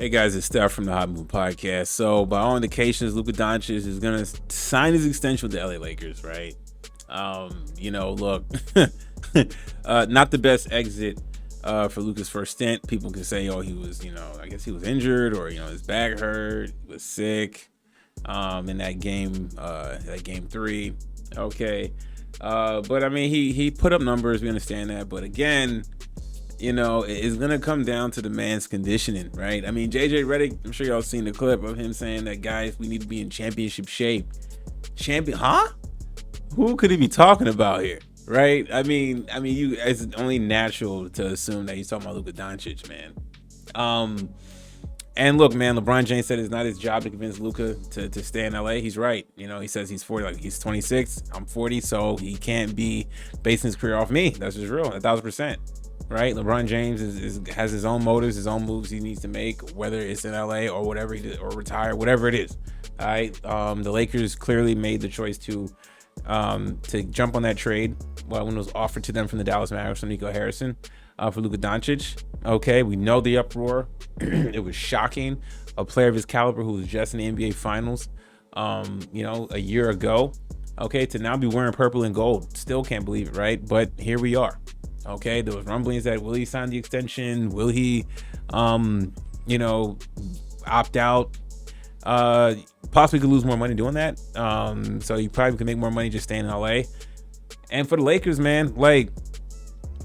Hey guys, it's Steph from the Hot Move Podcast. So, by all indications, Luka Doncic is gonna sign his extension with the LA Lakers, right? Look, not the best exit for Luka's first stint. People can say, "Oh, he was, I guess he was injured, or his back hurt, he was sick." In that game 3, okay. But I mean, he put up numbers. We understand that, but again, it's going to come down to the man's conditioning, right? I mean, Redick, I'm sure y'all seen the clip of him saying that, guys, we need to be in championship shape. Huh? Who could he be talking about here, right? I mean, it's only natural to assume that he's talking about Luka Doncic, man. And look, man, LeBron James said it's not his job to convince Luka to stay in LA. He's right. He says he's 40, like he's 26. I'm 40, so he can't be basing his career off me. That's just real, 1,000%. Right, LeBron James has his own motives, his own moves he needs to make, whether it's in LA or whatever he did, or retire, whatever it is. All right, the Lakers clearly made the choice to jump on that trade when it was offered to them from the Dallas Mavericks from Nico Harrison for Luka Doncic. Okay, we know the uproar. It was shocking. A player of his caliber who was just in the NBA Finals, a year ago. Okay, to now be wearing purple and gold, still can't believe it, right? But here we are. Okay, there was rumblings that will he sign the extension? Will he, opt out? Possibly could lose more money doing that. So he probably could make more money just staying in LA. And for the Lakers, man, look,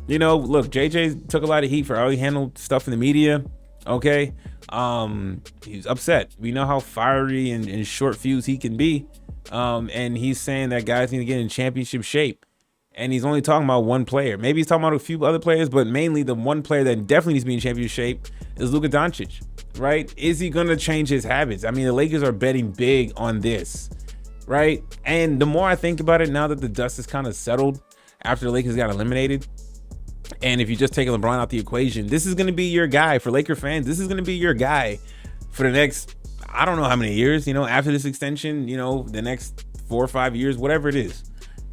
JJ took a lot of heat for how he handled stuff in the media. Okay, he was upset. We know how fiery and short fuse he can be. And he's saying that guys need to get in championship shape. And he's only talking about one player. Maybe he's talking about a few other players, but mainly the one player that definitely needs to be in championship shape is Luka Doncic, right? Is he going to change his habits? I mean, the Lakers are betting big on this, right? And the more I think about it, now that the dust is kind of settled after the Lakers got eliminated, and if you just take LeBron out the equation, this is going to be your guy for Laker fans. This is going to be your guy for the next, I don't know how many years, after this extension, the next 4 or 5 years, whatever it is.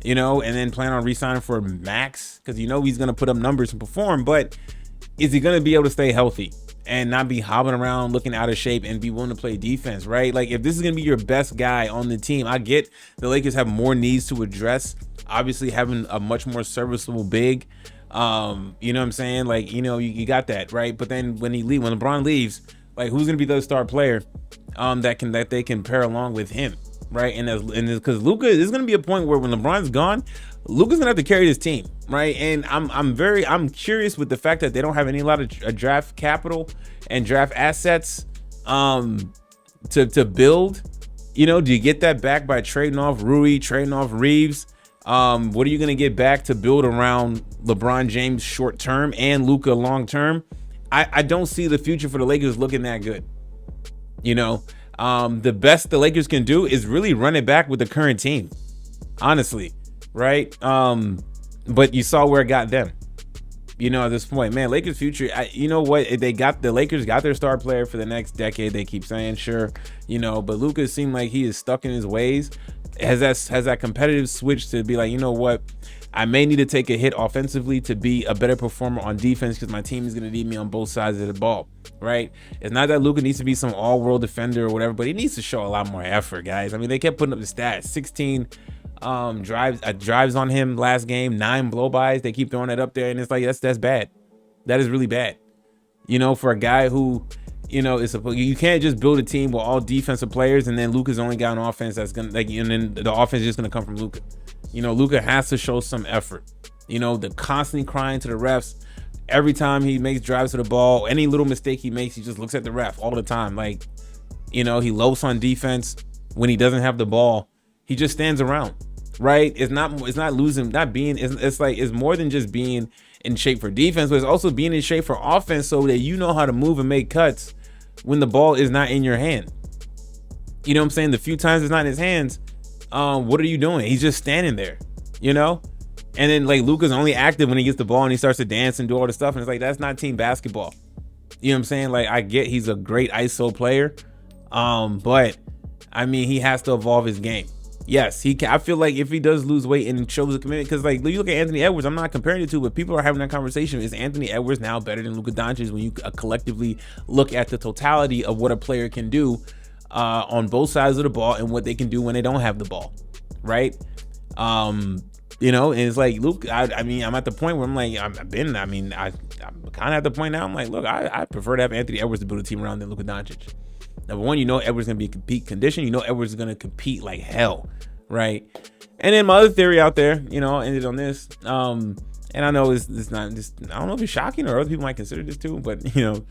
And then plan on re-signing for max, because he's going to put up numbers and perform, but is he going to be able to stay healthy and not be hobbling around looking out of shape and be willing to play defense, right? Like, if this is going to be your best guy on the team, I get the Lakers have more needs to address, obviously having a much more serviceable big, you know what I'm saying? Like, you got that, right? But then when LeBron leaves, like, who's going to be the star player that they can pair along with him? Right, and because Luka is going to be a point where when LeBron's gone, Luka's going to have to carry this team, right? And I'm curious with the fact that they don't have a lot of draft capital and draft assets to build. Do you get that back by trading off Rui, trading off Reeves? What are you going to get back to build around LeBron James short term and Luka long term? I don't see the future for the Lakers looking that good. The best the Lakers can do is really run it back with the current team, honestly, right? But you saw where it got them, at this point, man. Lakers future, the Lakers got their star player for the next decade. They keep saying, sure, but Luka seemed like he is stuck in his ways. Has that competitive switch to be like, what? I may need to take a hit offensively to be a better performer on defense because my team is going to need me on both sides of the ball, right? It's not that Luka needs to be some all-world defender or whatever, but he needs to show a lot more effort, guys. I mean, they kept putting up the stats, 16 drives on him last game, 9 blow-bys. They keep throwing that up there, and it's like, that's bad. That is really bad. For a guy who, you can't just build a team with all defensive players and then Luka's only got an offense that's going to, and then the offense is just going to come from Luka. Luka has to show some effort. The constantly crying to the refs every time he makes drives to the ball. Any little mistake he makes, he just looks at the ref all the time. Like, he loafs on defense when he doesn't have the ball. He just stands around, right? It's not losing, not being. It's more than just being in shape for defense, but it's also being in shape for offense so that you know how to move and make cuts when the ball is not in your hand. You know what I'm saying? The few times it's not in his hands. What are you doing? He's just standing there, and then like Luka's only active when he gets the ball and he starts to dance and do all this stuff, and it's like, that's not team basketball. You know what I'm saying? Like, I get he's a great ISO player, but I mean, he has to evolve his game. Yes, he can. I feel like if he does lose weight and shows a commitment, because like you look at Anthony Edwards, I'm not comparing the two, but people are having that conversation. Is Anthony Edwards now better than Luka Doncic when you collectively look at the totality of what a player can do on both sides of the ball and what they can do when they don't have the ball, right? You know, and it's like, Luke, I mean, I'm at the point where I'm like, I'm kind of at the point now. I'm like, look, I prefer to have Anthony Edwards to build a team around than Luka Doncic. Number one, you know Edwards is going to be in peak condition. You know Edwards is going to compete like hell, right? And then my other theory out there, you know, ended on this. And I know it's not just, I don't know if it's shocking or other people might consider this too, but, you know,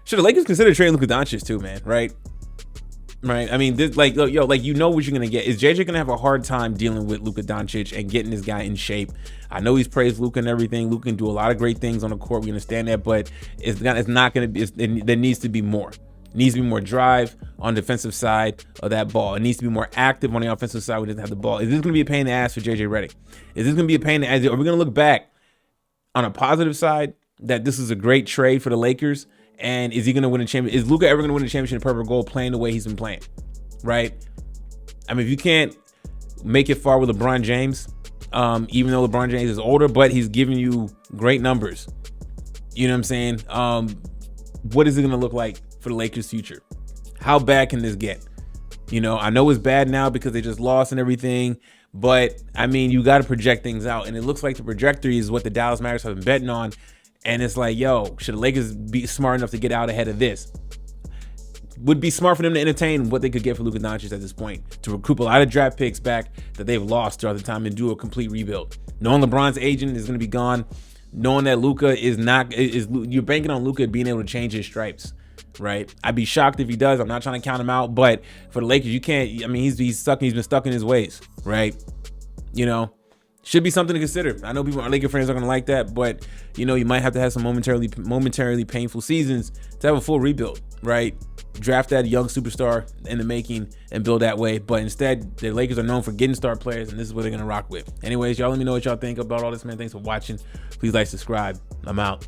should the Lakers consider trading Luka Doncic too, man, right? Right. I mean, this, like, yo, like, you know what you're going to get. Is JJ going to have a hard time dealing with Luka Doncic and getting this guy in shape? I know he's praised Luka and everything. Luka can do a lot of great things on the court. We understand that, but it's not going to be, there needs to be more. Needs to be more drive on the defensive side of that ball. It needs to be more active on the offensive side when it doesn't have the ball. Is this going to be a pain in the ass for JJ Redick? Is this going to be a pain in the ass? Are we going to look back on a positive side that this is a great trade for the Lakers? And is he going to win a championship? Is Luka ever going to win a championship in purple gold playing the way he's been playing? Right? I mean, if you can't make it far with LeBron James, even though LeBron James is older, but he's giving you great numbers. You know what I'm saying? What is it going to look like for the Lakers' future? How bad can this get? You know, I know it's bad now because they just lost and everything, but I mean, you got to project things out, and it looks like the trajectory is what the Dallas Mavericks have been betting on. And it's like, yo, should the Lakers be smart enough to get out ahead of this? Would be smart for them to entertain what they could get for Luka Doncic at this point, to recoup a lot of draft picks back that they've lost throughout the time and do a complete rebuild. Knowing LeBron's agent is going to be gone, knowing that Luka you're banking on Luka being able to change his stripes, right? I'd be shocked if he does. I'm not trying to count him out, but for the Lakers, you can't. I mean, he's been stuck in his ways, right? You know, should be something to consider. I know people, Laker fans, are going to like that, but you know, you might have to have some momentarily painful seasons to have a full rebuild, right? Draft that young superstar in the making and build that way. But instead, the Lakers are known for getting star players, and this is what they're going to rock with. Anyways, y'all let me know what y'all think about all this, man. Thanks for watching. Please like, subscribe. I'm out.